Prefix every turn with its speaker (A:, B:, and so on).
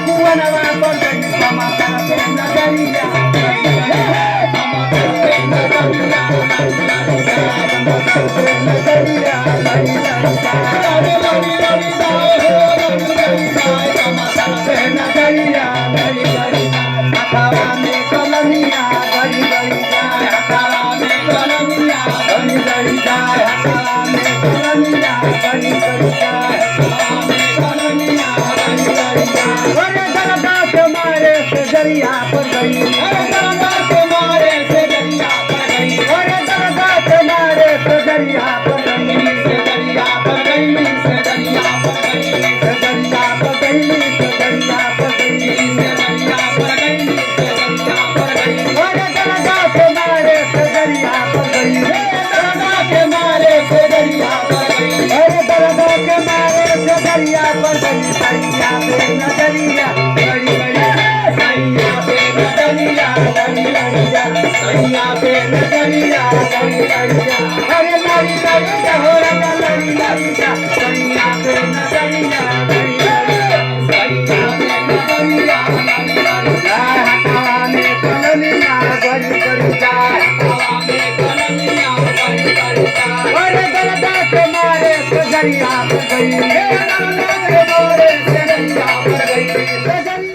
A: कुवनवा पर गई समाचार पे नजरिया नजरिया हथवा में कलमिया घड़ी घड़ी जाए हथवा में कलमिया घड़ी घड़ी जाए हथवा में कलमिया घड़ी घड़ी जाए हथवा में कलमिया घड़ी घड़ी जाए अरे दरदा के मारे से दरिया पर गई अरे दरदा के मारे से दरिया पर गई अरे दरदा के मारे से दरिया पर गई से दरिया पर गई से दरिया पर गई से दरिया पर गई से दरिया पर गई से दरिया पर गई से दरिया पर गई अरे दरदा के मारे से दरिया पर गई दरदा के मारे से दरिया पर गई अरे दरदा के मारे से दरिया पर गई सैया पे नजरिया बड़ी बड़ी सैया पे नजरिया बड़ी बड़ी सैया पे नजरिया बड़ी बड़ी अरे लड़ी लड़ी हो रहा लड़ी लड़ी सैया पे नजरिया बड़ी बड़ी सैया पे नजरिया लड़ी लड़ी हथवा में कलमिया बड़ी बड़ी हथवा में कलमिया बड़ी बड़ी अरे दरदा के मारे से दरिया पर गई दरदा के मारे से दरिया पर गई